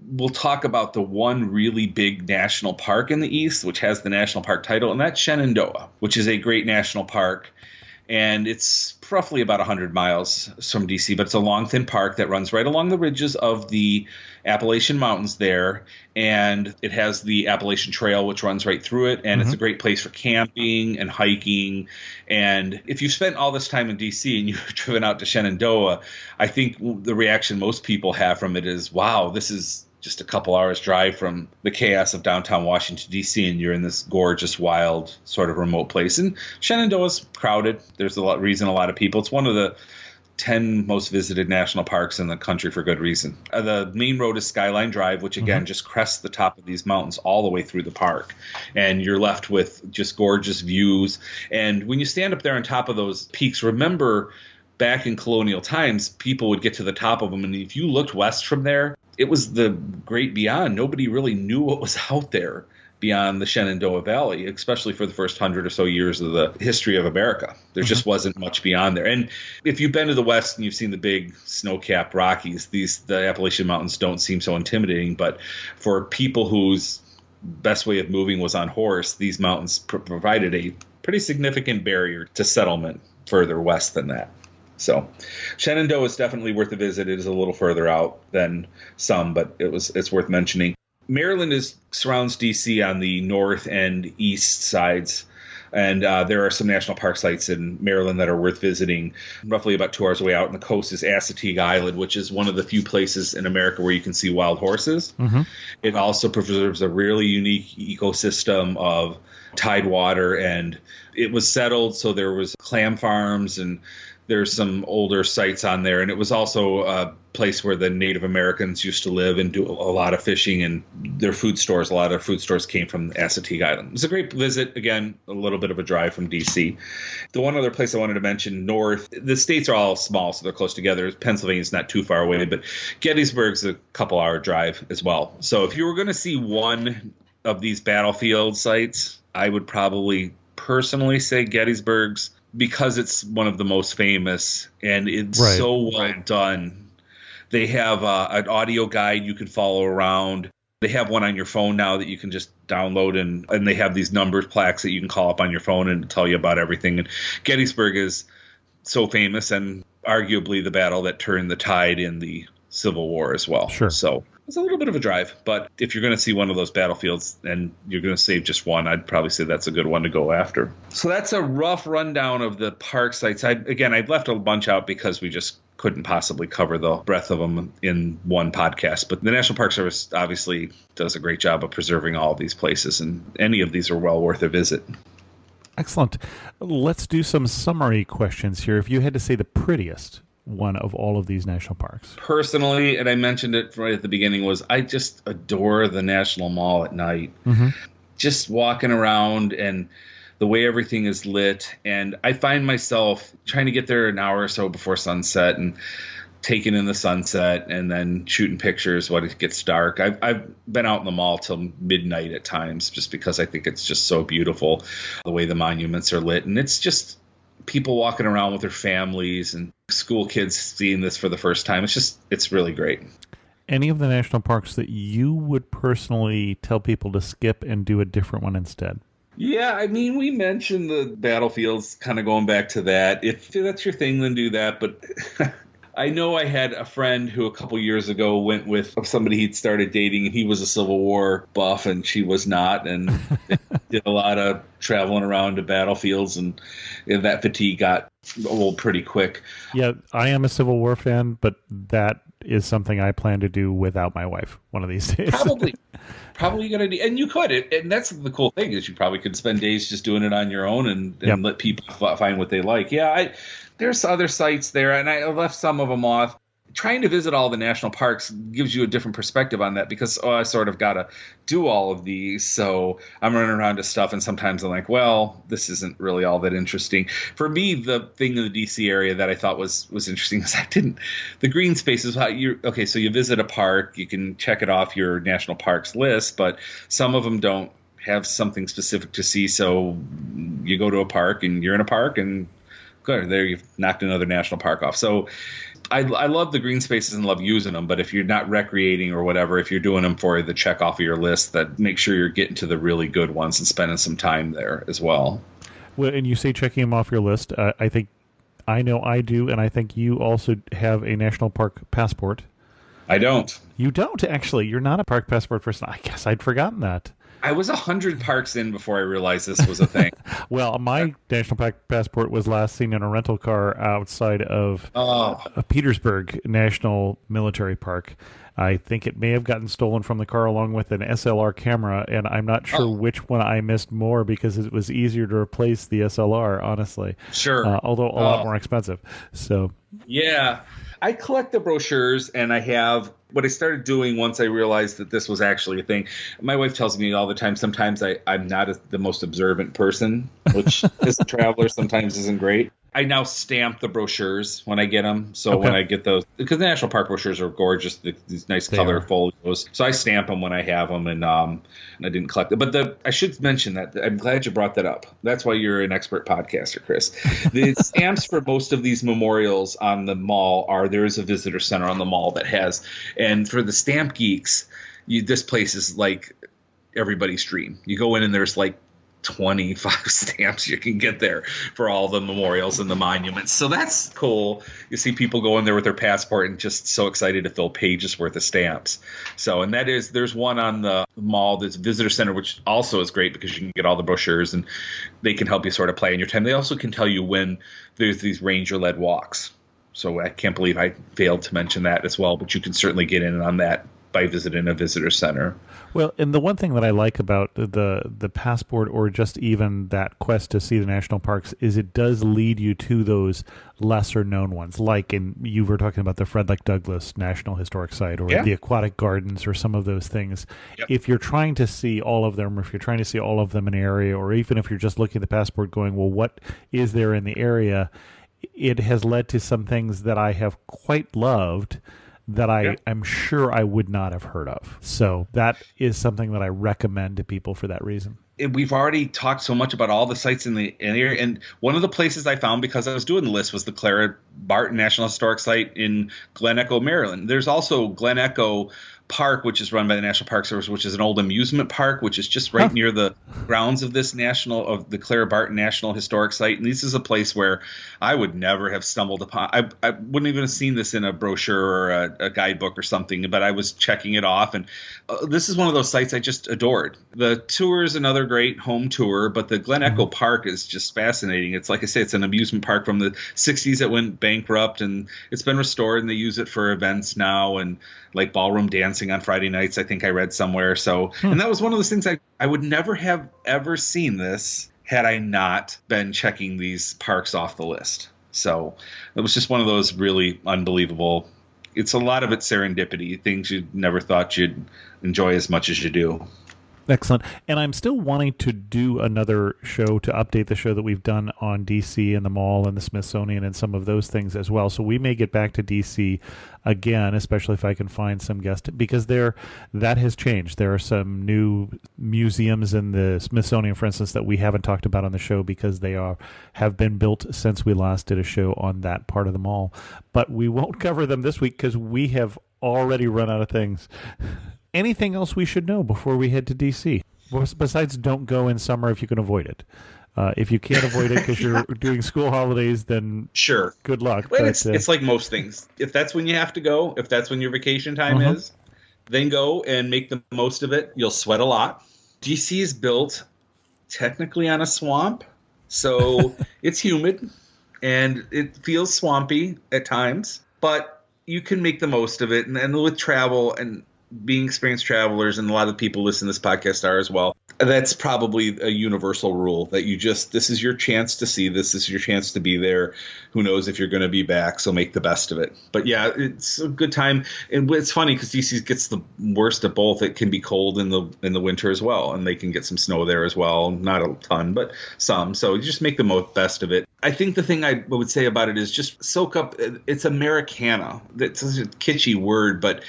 C: we'll talk about the one really big national park in the east, which has the national park title, and that's Shenandoah, which is a great national park. And it's roughly about 100 miles from D.C., but it's a long, thin park that runs right along the ridges of the Appalachian Mountains there. And it has the Appalachian Trail, which runs right through it. And it's a great place for camping and hiking. And if you've spent all this time in D.C. and you've driven out to Shenandoah, I think the reaction most people have from it is, wow, this is just a couple hours drive from the chaos of downtown Washington, D.C., and you're in this gorgeous, wild, sort of remote place. And Shenandoah's crowded. There's a lot of people. It's one of the 10 most visited national parks in the country for good reason. The main road is Skyline Drive, which, again, just crests the top of these mountains all the way through the park. And you're left with just gorgeous views. And when you stand up there on top of those peaks, remember back in colonial times, people would get to the top of them. And if you looked west from there, it was the great beyond. Nobody really knew what was out there beyond the Shenandoah Valley, especially for the first 100 or so years of the history of America. There just wasn't much beyond there. And if you've been to the West and you've seen the big snow-capped Rockies, the Appalachian Mountains don't seem so intimidating. But for people whose best way of moving was on horse, these mountains provided a pretty significant barrier to settlement further west than that. So Shenandoah is definitely worth a visit. It is a little further out than some, but it's worth mentioning. Maryland surrounds D.C. on the north and east sides, and there are some national park sites in Maryland that are worth visiting. Roughly about 2 hours away out on the coast is Assateague Island, which is one of the few places in America where you can see wild horses. It also preserves a really unique ecosystem of tidewater, and it was settled, so there was clam farms and there's some older sites on there. And it was also a place where the Native Americans used to live and do a lot of fishing, and a lot of food stores came from Assateague Island. It's a great visit. Again, a little bit of a drive from D.C. The one other place I wanted to mention, north, the states are all small, so they're close together. Pennsylvania's not too far away, but Gettysburg's a couple-hour drive as well. So if you were going to see one of these battlefield sites, I would probably personally say Gettysburg's, because it's one of the most famous and it's so well done. They have an audio guide you can follow around. They have one on your phone now that you can just download, and they have these numbers plaques that you can call up on your phone and tell you about everything. And Gettysburg is so famous and arguably the battle that turned the tide in the Civil War as well.
A: Sure.
C: So it's a little bit of a drive, but if you're going to see one of those battlefields and you're going to save just one, I'd probably say that's a good one to go after. So that's a rough rundown of the park sites. I've left a bunch out because we just couldn't possibly cover the breadth of them in one podcast. But the National Park Service obviously does a great job of preserving all of these places, and any of these are well worth a visit.
A: Excellent. Let's do some summary questions here. If you had to say the prettiest one of all of these national parks.
C: Personally, and I mentioned it right at the beginning, was I just adore the National Mall at night. Just walking around and the way everything is lit. And I find myself trying to get there an hour or so before sunset. And taking in the sunset and then shooting pictures when it gets dark. I've been out in the mall till midnight at times just because I think it's just so beautiful the way the monuments are lit. And it's just people walking around with their families and school kids seeing this for the first time. It's really great.
A: Any of the national parks that you would personally tell people to skip and do a different one instead?
C: Yeah, I mean, we mentioned the battlefields, kind of going back to that. If that's your thing, then do that. But I know I had a friend who a couple years ago went with somebody he'd started dating, and he was a Civil War buff, and she was not, and did a lot of traveling around to battlefields, and that fatigue got old pretty quick.
A: Yeah, I am a Civil War fan, but that is something I plan to do without my wife one of these days.
C: Probably gonna do, and you could, and that's the cool thing is you probably could spend days just doing it on your own and let people find what they like. Yeah, there's other sites there, and I left some of them off. Trying to visit all the national parks gives you a different perspective on that because I sort of got to do all of these. So I'm running around to stuff, and sometimes I'm like, well, this isn't really all that interesting. For me, the thing in the D.C. area that I thought was interesting is the green space is how so you visit a park, you can check it off your national parks list, but some of them don't have something specific to see. So you go to a park and you're in a park and good, there you've knocked another national park off. So I love the green spaces and love using them, but if you're not recreating or whatever, if you're doing them for the check off of your list, that make sure you're getting to the really good ones and spending some time there as well.
A: Well, and you say checking them off your list. I think I know I do, and I think you also have a national park passport.
C: I don't.
A: You don't, actually. You're not a park passport person. I guess I'd forgotten that.
C: I was 100 parks in before I realized this was a thing.
A: Well, my national park passport was last seen in a rental car outside of Petersburg National Military Park. I think it may have gotten stolen from the car along with an SLR camera, and I'm not sure which one I missed more because it was easier to replace the SLR, honestly.
C: Sure.
A: Although a lot more expensive. So.
C: Yeah. I collect the brochures, and I have what I started doing once I realized that this was actually a thing. My wife tells me all the time, sometimes I'm not the most observant person, which as a traveler sometimes isn't great. I now stamp the brochures when I get them. So when I get those, because the national park brochures are gorgeous, these nice color folios. So I stamp them when I have them, and I didn't collect them. But I should mention that I'm glad you brought that up. That's why you're an expert podcaster, Chris. The stamps for most of these memorials on the mall there is a visitor center on the mall that has, and for the stamp geeks, this place is like everybody's dream. You go in and there's like 25 stamps you can get there for all the memorials and the monuments. So that's cool. You see people go in there with their passport and just so excited to fill pages worth of stamps. So, and there's one on the mall, this visitor center, which also is great because you can get all the brochures and they can help you sort of play in your time. They also can tell you when there's these ranger-led walks. So I can't believe I failed to mention that as well, but you can certainly get in on that by visiting a visitor center.
A: Well, and the one thing that I like about the passport or just even that quest to see the national parks is it does lead you to those lesser known ones. Like you were talking about the Frederick Douglass National Historic Site or the Aquatic Gardens or some of those things. Yep. If you're trying to see all of them, or if you're trying to see all of them in an area, or even if you're just looking at the passport going, well, what is there in the area? It has led to some things that I have quite loved that I'm sure I would not have heard of. So that is something that I recommend to people for that reason.
C: We've already talked so much about all the sites in the area, and one of the places I found because I was doing the list was the Clara Barton National Historic Site in Glen Echo, Maryland. There's also Glen Echo Park, which is run by the National Park Service, which is an old amusement park, which is just right near the grounds of the Clara Barton National Historic Site. And this is a place where I would never have stumbled upon. I wouldn't even have seen this in a brochure or a guidebook or something, but I was checking it off. And this is one of those sites I just adored. The tour is another great home tour, but the Glen Echo Park is just fascinating. It's like I say, it's an amusement park from the 60s that went bankrupt, and it's been restored, and they use it for events now, and like ballroom dancing on Friday nights, I think I read somewhere. So, and that was one of those things I would never have ever seen this had I not been checking these parks off the list. So it was just one of those really unbelievable. It's a lot of it serendipity, things you never thought you'd enjoy as much as you do.
A: Excellent. And I'm still wanting to do another show to update the show that we've done on DC and the mall and the Smithsonian and some of those things as well. So we may get back to DC again, especially if I can find some guests, because that has changed. There are some new museums in the Smithsonian, for instance, that we haven't talked about on the show because they have been built since we last did a show on that part of the mall. But we won't cover them this week because we have already run out of things. Anything else we should know before we head to D.C.? Besides, don't go in summer if you can avoid it. If you can't avoid it because you're doing school holidays, then
C: sure,
A: good luck.
C: Well, it's like most things. If that's when you have to go, if that's when your vacation time is, then go and make the most of it. You'll sweat a lot. D.C. is built technically on a swamp, so it's humid and it feels swampy at times, but you can make the most of it. And with travel and being experienced travelers, and a lot of people listen to this podcast are as well, that's probably a universal rule that this is your chance to see this is your chance to be there. Who knows if you're going to be back, so make the best of it. But yeah, it's a good time. And it's funny because DC gets the worst of both. It can be cold in the winter as well, and they can get some snow there as well. Not a ton, but some. So you just make the best of it. I think the thing I would say about it is just soak up. It's Americana. That's a kitschy word, but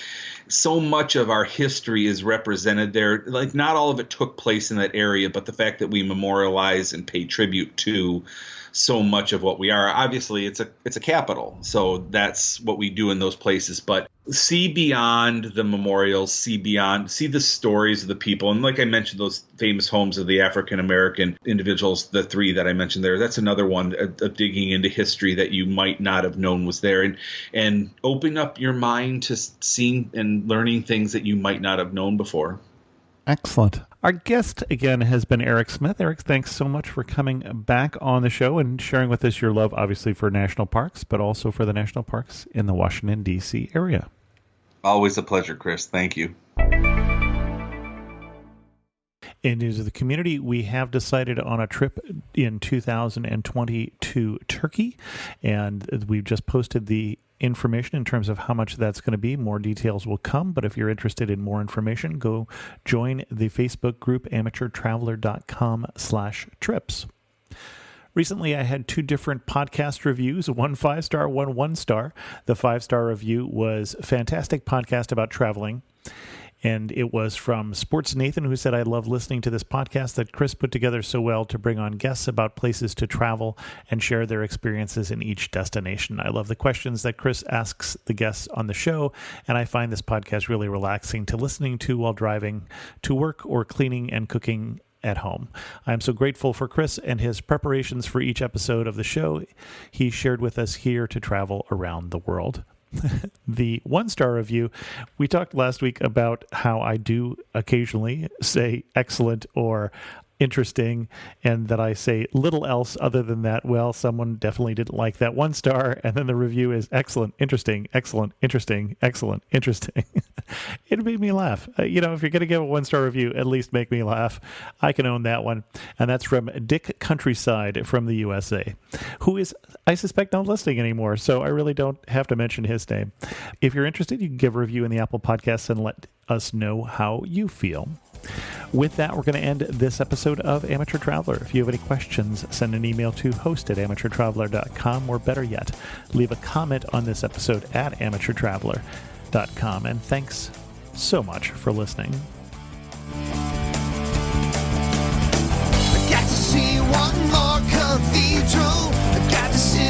C: so much of our history is represented there. Like, not all of it took place in that area, but the fact that we memorialize and pay tribute to so much of what we are. Obviously, it's a capital, so that's what we do in those places. But see beyond the memorials, see the stories of the people. And like I mentioned, those famous homes of the African-American individuals, the three that I mentioned there, that's another one of digging into history that you might not have known was there, and open up your mind to seeing and learning things that you might not have known before.
A: Excellent. Our guest, again, has been Erik Smith. Erik, thanks so much for coming back on the show and sharing with us your love, obviously, for national parks, but also for the national parks in the Washington, D.C. area.
C: Always a pleasure, Chris. Thank you.
A: In news of the community, we have decided on a trip in 2020 to Turkey, and we've just posted the information in terms of how much that's going to be. More details will come, but if you're interested in more information, go join the Facebook group amateurtraveler.com/trips. Recently, I had 2 different podcast reviews, one 5-star, one 1-star. The 5-star review was fantastic podcast about traveling. And it was from Sports Nathan, who said, I love listening to this podcast that Chris put together so well to bring on guests about places to travel and share their experiences in each destination. I love the questions that Chris asks the guests on the show, and I find this podcast really relaxing to listening to while driving to work or cleaning and cooking at home. I'm so grateful for Chris and his preparations for each episode of the show he shared with us here to travel around the world. The 1-star review, we talked last week about how I do occasionally say excellent or interesting, and that I say little else other than that. Well, someone definitely didn't like that 1 star, and then the review is excellent, interesting, excellent, interesting, excellent, interesting. It made me laugh. If you're going to give a 1-star review, at least make me laugh. I can own that one. And that's from Dick Countryside from the USA, who is, I suspect, not listening anymore, so I really don't have to mention his name. If you're interested, you can give a review in the Apple Podcasts and let us know how you feel. With that, we're going to end this episode of Amateur Traveler. If you have any questions, send an email to host@amateurtraveler.com, or better yet, leave a comment on this episode at amateurtraveler.com. And thanks so much for listening.
B: I got to see one more cathedral. I got to see